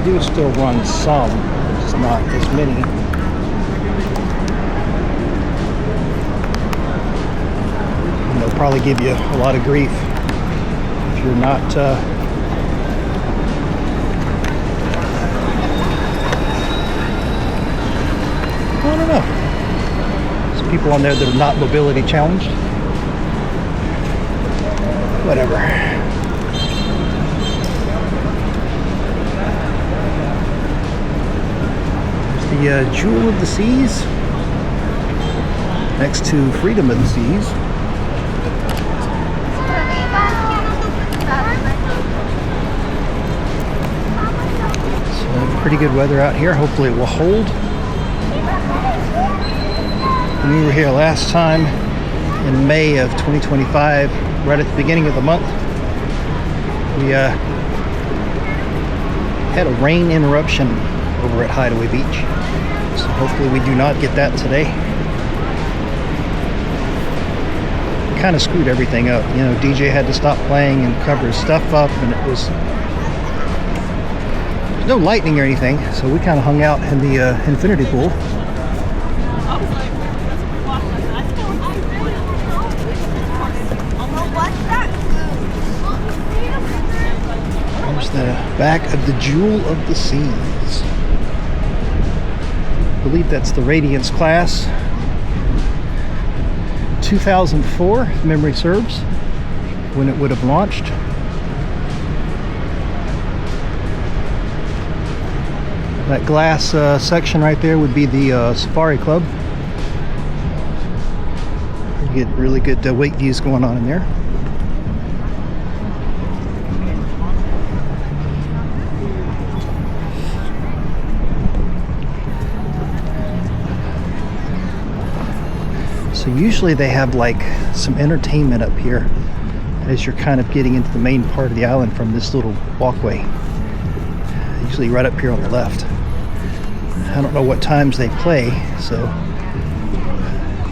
do still run some, just not as many. And they'll probably give you a lot of grief if you're not I don't know. There's people on there that are not mobility challenged. Whatever. There's the Jewel of the Seas next to Freedom of the Seas. So pretty good weather out here. Hopefully it will hold. When we were here last time in May of 2025, right at the beginning of the month, we had a rain interruption over at Hideaway Beach. So hopefully we do not get that today. Kind of screwed everything up. You know, DJ had to stop playing and cover his stuff up, and it was no lightning or anything, so we kind of hung out in the infinity pool. There's the back of the Jewel of the Seas. I believe that's the Radiance class. 2004, if memory serves, when it would have launched. That glass section right there would be the Safari Club. You get really good wake views going on in there. So usually they have like some entertainment up here as you're kind of getting into the main part of the island from this little walkway. Usually right up here on the left. I don't know what times they play, so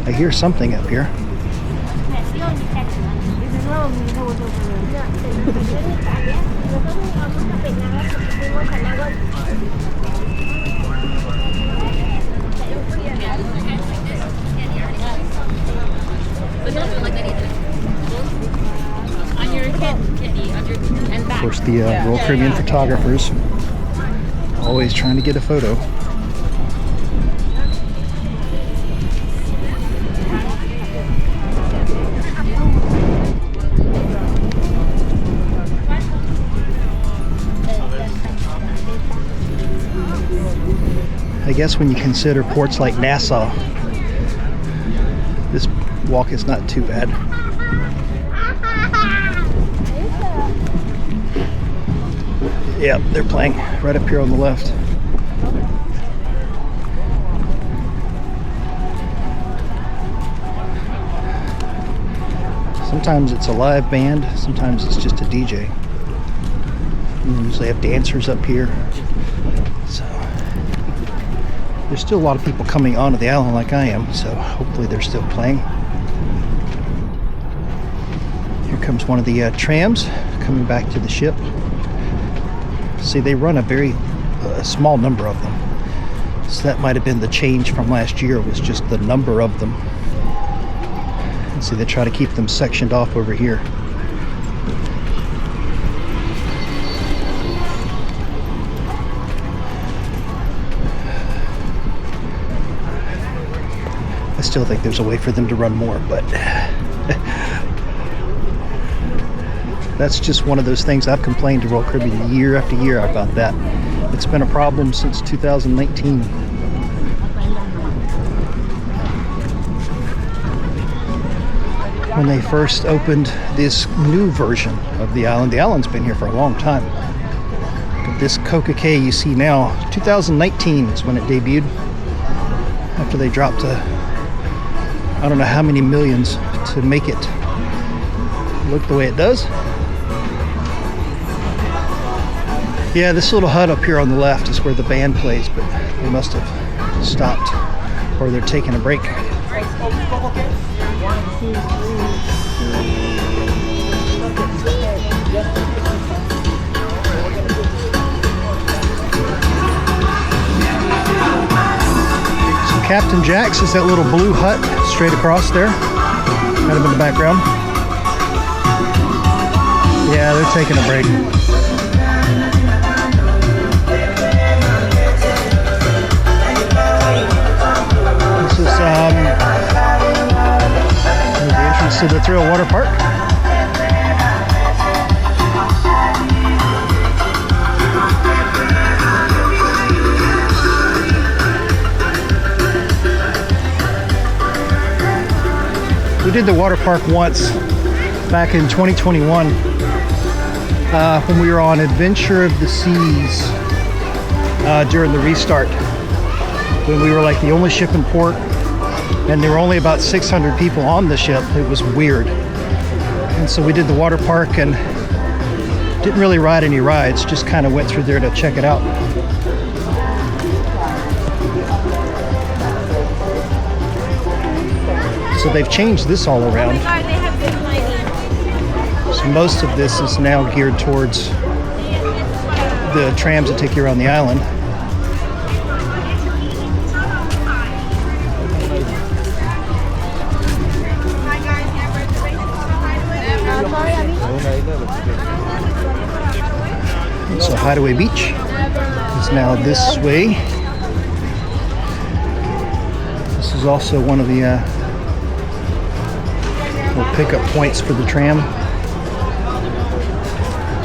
I hear something up here. Of course, the Royal Caribbean photographers always trying to get a photo. I guess when you consider ports like Nassau, this walk is not too bad. Yep, they're playing right up here on the left. Sometimes it's a live band, sometimes it's just a DJ. You usually have dancers up here. So there's still a lot of people coming onto the island like I am, so hopefully they're still playing. Here comes one of the trams coming back to the ship. See, they run a very small number of them. So that might have been the change from last year, was just the number of them. And see, they try to keep them sectioned off over here. I still think there's a way for them to run more, but that's just one of those things I've complained to Royal Caribbean year after year about that. It's been a problem since 2019. When they first opened this new version of the island's been here for a long time. But this CocoCay you see now, 2019 is when it debuted. After they dropped I don't know how many millions to make it look the way it does. Yeah, this little hut up here on the left is where the band plays, but they must have stopped or they're taking a break. Captain Jack's is that little blue hut straight across there, kind of in the background. Yeah, they're taking a break. This is the entrance to the Thrill Water Park. We did the water park once back in 2021 when we were on Adventure of the Seas during the restart, when we were like the only ship in port and there were only about 600 people on the ship. It was weird. And so we did the water park and didn't really ride any rides, just kind of went through there to check it out. So they've changed this all around. So most of this is now geared towards the trams that take you around the island. So Hideaway Beach is now this way. This is also one of the little pickup points for the tram.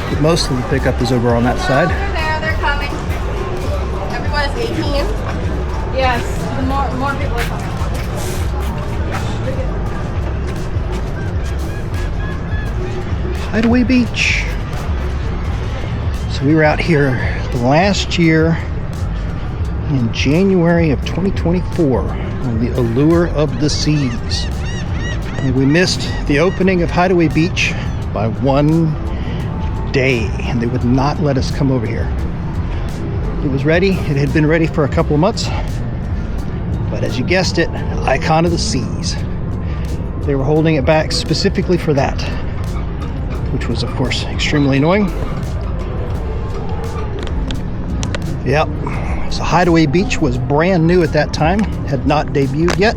But most of the pickup is over on that side. They're coming. Everyone's 18. Yes, the more people are coming. Hideaway Beach. So we were out here last year in January of 2024 on the Allure of the Seas. And we missed the opening of Hideaway Beach by one day, and they would not let us come over here. It was ready. It had been ready for a couple of months, but as you guessed it, Icon of the Seas. They were holding it back specifically for that, which was of course extremely annoying. Yep, so Hideaway Beach was brand new at that time, had not debuted yet.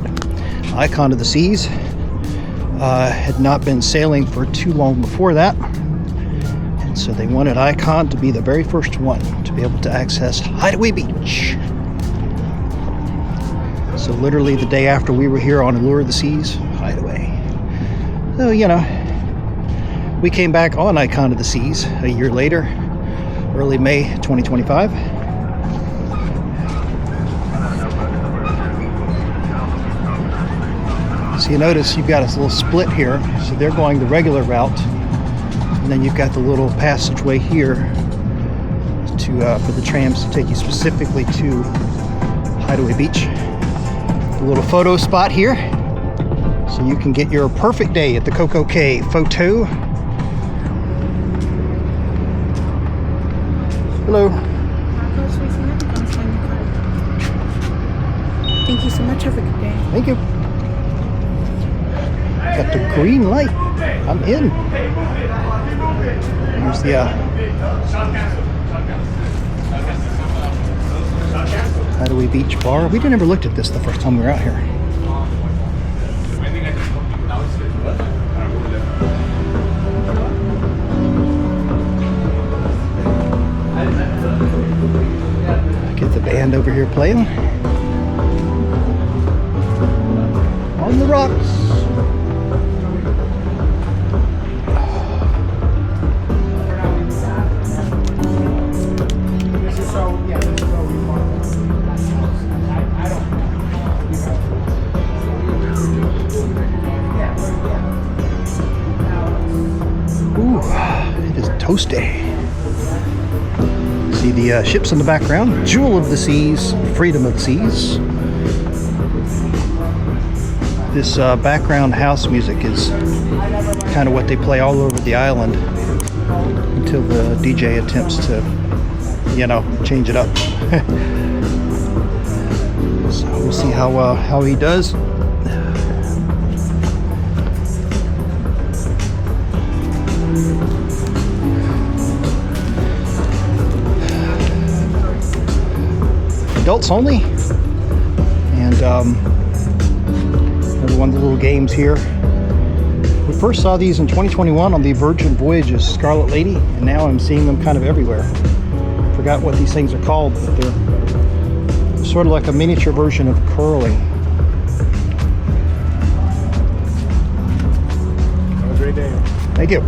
Icon of the Seas had not been sailing for too long before that. And so they wanted Icon to be the very first one to be able to access Hideaway Beach. So literally the day after we were here on Allure of the Seas, Hideaway. So, you know, we came back on Icon of the Seas a year later, early May 2025. So you notice you've got a little split here. So they're going the regular route, and then you've got the little passageway here to for the trams to take you specifically to Hideaway Beach. The little photo spot here, so you can get your perfect day at the CocoCay photo. Hello. Thank you so much. Have a good day. Thank you. Got the green light. I'm in. Here's the Hideaway Beach bar. We never looked at this the first time we were out here. Get the band over here playing. On the rocks. Ooh, it is toasty. See the ships in the background. Jewel of the Seas, Freedom of the Seas. This background house music is kind of what they play all over the island until the DJ attempts to, you know, change it up. So we'll see how he does. Adults only, and another one of the little games here. We first saw these in 2021 on the Virgin Voyages Scarlet Lady, and now I'm seeing them kind of everywhere. Forgot what these things are called, but they're sort of like a miniature version of curling. Have a great day. Thank you.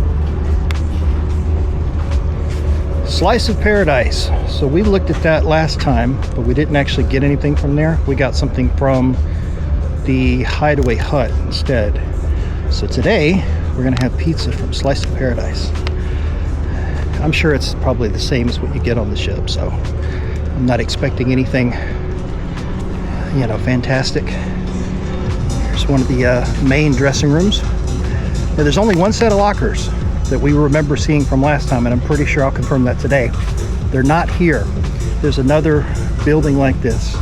Slice of Paradise. So we looked at that last time, but we didn't actually get anything from there. We got something from the Hideaway Hut instead. So today we're gonna have pizza from Slice of Paradise. I'm sure it's probably the same as what you get on the ship, so I'm not expecting anything, you know, fantastic. Here's one of the main dressing rooms. Now, there's only one set of lockers that we remember seeing from last time, and I'm pretty sure I'll confirm that today. They're not here. There's another building like this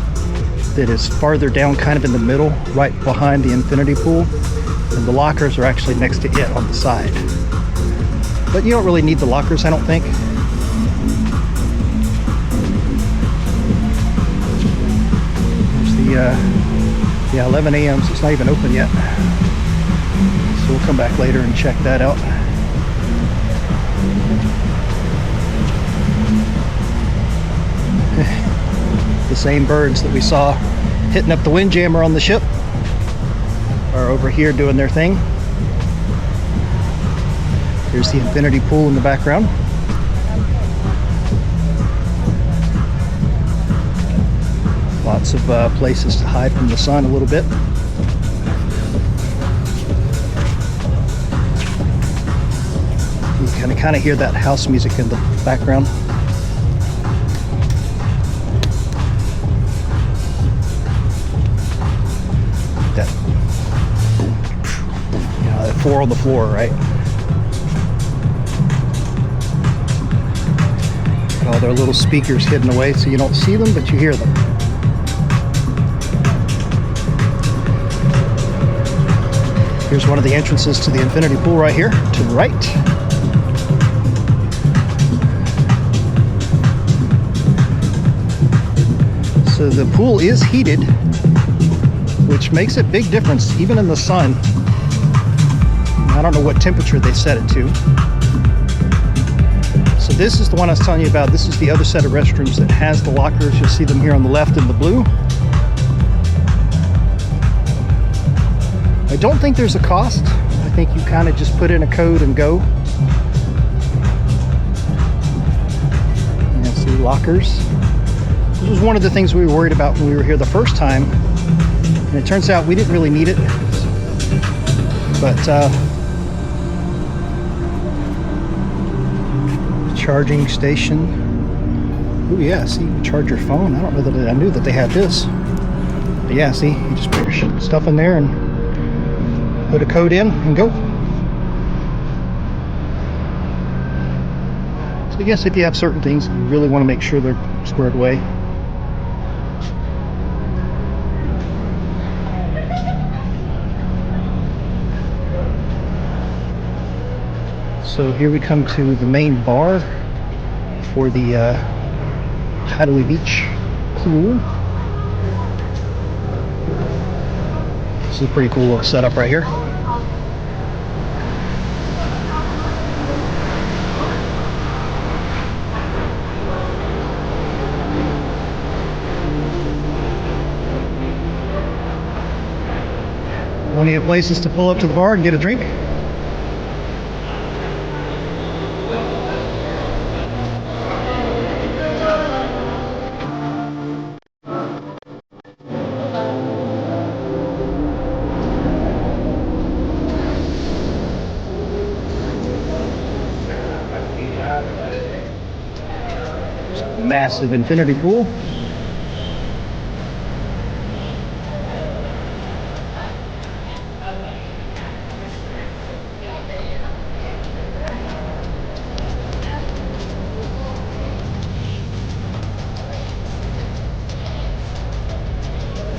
that is farther down, kind of in the middle, right behind the infinity pool, and the lockers are actually next to it on the side. But you don't really need the lockers, I don't think. There's the 11 a.m. so it's not even open yet. So we'll come back later and check that out. The same birds that we saw hitting up the windjammer on the ship are over here doing their thing. Here's the infinity pool in the background. Lots of places to hide from the sun a little bit. You can kind of hear that house music in the background. That, you know, that 4 on the floor, right? All their little speakers hidden away so you don't see them, but you hear them. Here's one of the entrances to the infinity pool right here, to the right. So the pool is heated, which makes a big difference even in the sun. I don't know what temperature they set it to. So this is the one I was telling you about. This is the other set of restrooms that has the lockers. You'll see them here on the left in the blue. I don't think there's a cost. I think you kind of just put in a code and go. And see lockers. This was one of the things we were worried about when we were here the first time. And it turns out we didn't really need it. But charging station. Oh yeah, see, you charge your phone. I don't know that I knew that they had this. But yeah, see, you just put your stuff in there and put a code in and go. So I guess if you have certain things, you really want to make sure they're squared away. So here we come to the main bar for the Hideaway Beach pool. This is a pretty cool little setup right here. Plenty of places to pull up to the bar and get a drink. Massive infinity pool.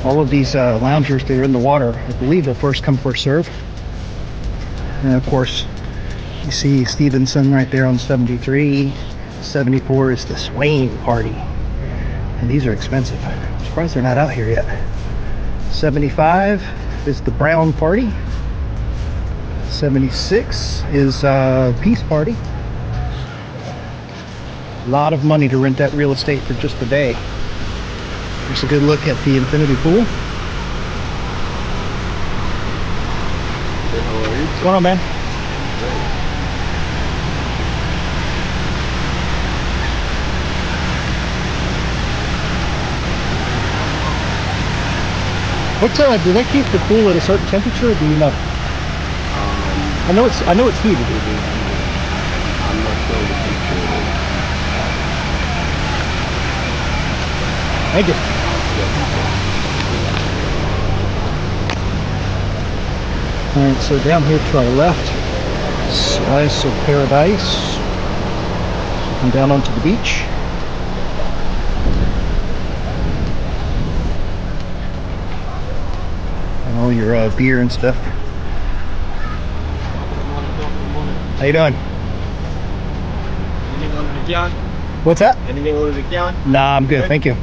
All of these loungers, they're in the water. I believe they're first come, first serve. And of course, you see Stevenson right there on 73. 74 is the Swain party. And these are expensive. I'm surprised they're not out here yet. 75 is the Brown Party. 76 is Peace Party. A lot of money to rent that real estate for just a day. Here's a good look at the infinity pool. What's going on, man? Do they keep the pool at a certain temperature, or do you know? I know it's heated. I'm not sure the temperature. Thank you. Alright, so down here to our left, Slice of Paradise. Come down onto the beach. And all your beer and stuff. How you doing? Anything on the can? What's that? Anything on the can? Nah, I'm good, thank you.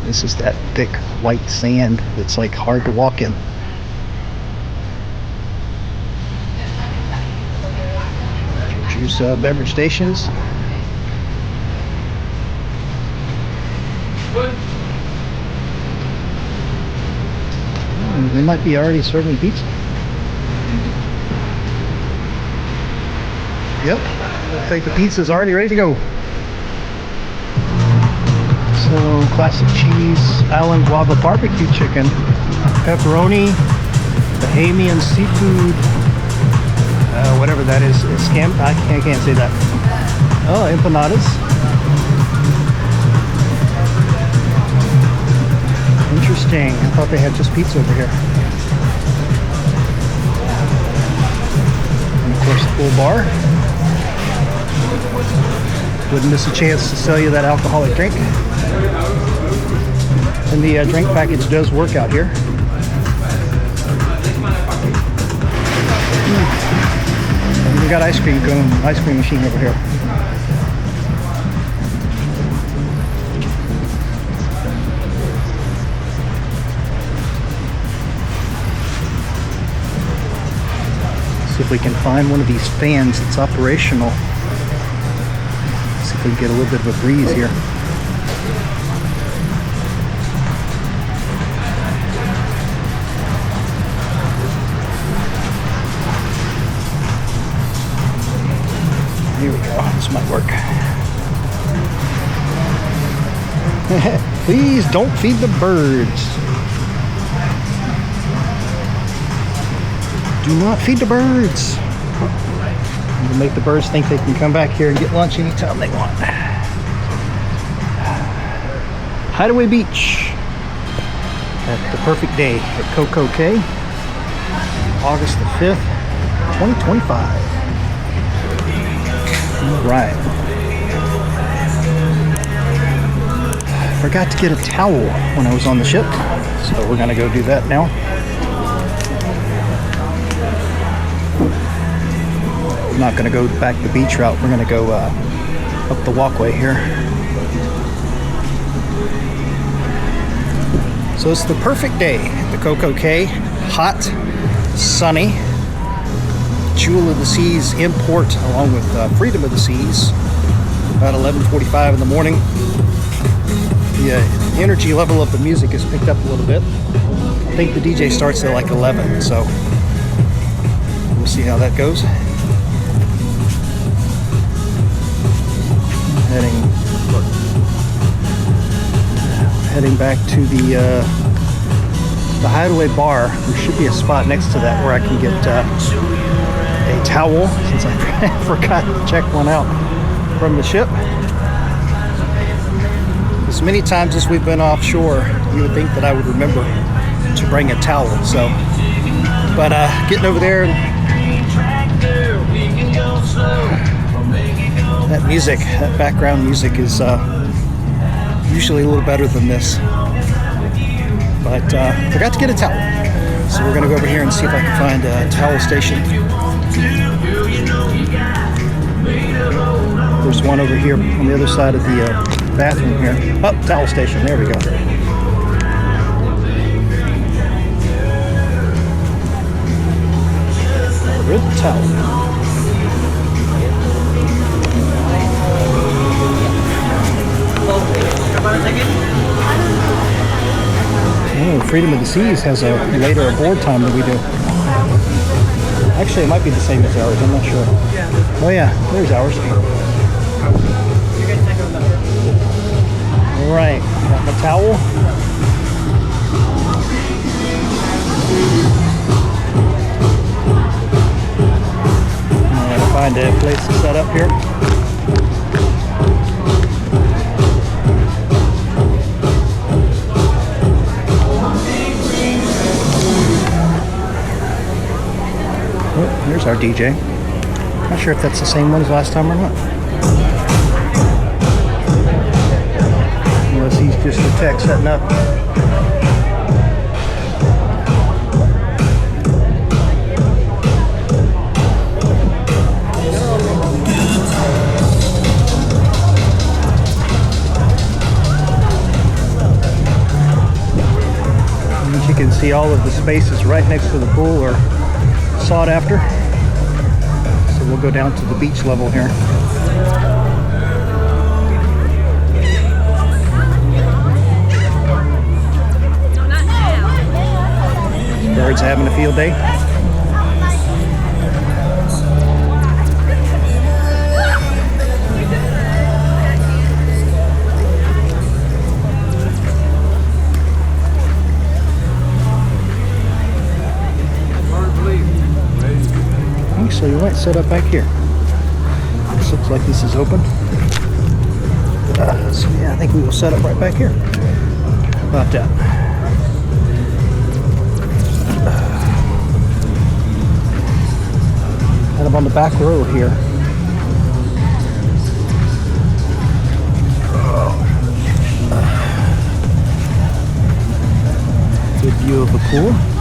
This is that thick white sand that's like hard to walk in. Juice beverage stations. They might be already serving pizza. Yep, I think the pizza's already ready to go. So, classic cheese, Allen guava barbecue chicken, pepperoni, Bahamian seafood, whatever that is. I can't say that. Oh, empanadas. Interesting. I thought they had just pizza over here. And of course, the full bar. Wouldn't miss a chance to sell you that alcoholic drink. And the drink package does work out here. And we got ice cream machine over here. See if we can find one of these fans that's operational. See if we can get a little bit of a breeze here. Here we go. This might work. Please don't feed the birds. Do not feed the birds. We'll make the birds think they can come back here and get lunch anytime they want. Hideaway Beach. At the perfect day at CocoCay. August the 5th, 2025. All right. Forgot to get a towel when I was on the ship, so we're gonna go do that now. I'm not gonna go back the beach route. We're gonna go up the walkway here. So it's the perfect day at the CocoCay. Hot, sunny. Jewel of the Seas import along with Freedom of the Seas. About 11:45 in the morning. The energy level of the music has picked up a little bit. I think the DJ starts at like 11, so we'll see how that goes. Heading back to the Hideaway bar. There should be a spot next to that where I can get a towel, since I forgot to check one out from the ship. As many times as we've been offshore, you would think that I would remember to bring a towel. So, but getting over there, that music, that background music is usually a little better than this. But forgot to get a towel. So we're gonna go over here and see if I can find a towel station. There's one over here on the other side of the bathroom here. Oh, towel station. There we go. Red towel. Oh, Freedom of the Seas has a later aboard time than we do. Actually, it might be the same as ours. I'm not sure. Oh yeah, there's ours. All right, got my towel. I'm gonna find a place to set up here. Oh, there's our DJ. Not sure if that's the same one as last time or not. Unless he's just a tech setting up. And as you can see, all of the spaces right next to the pool are sought after. So we'll go down to the beach level here. Birds having a field day. Actually, we might set up back here. This looks like this is open. So yeah, I think we will set up right back here. How about that? Kind of on the back row here. Good view of the pool.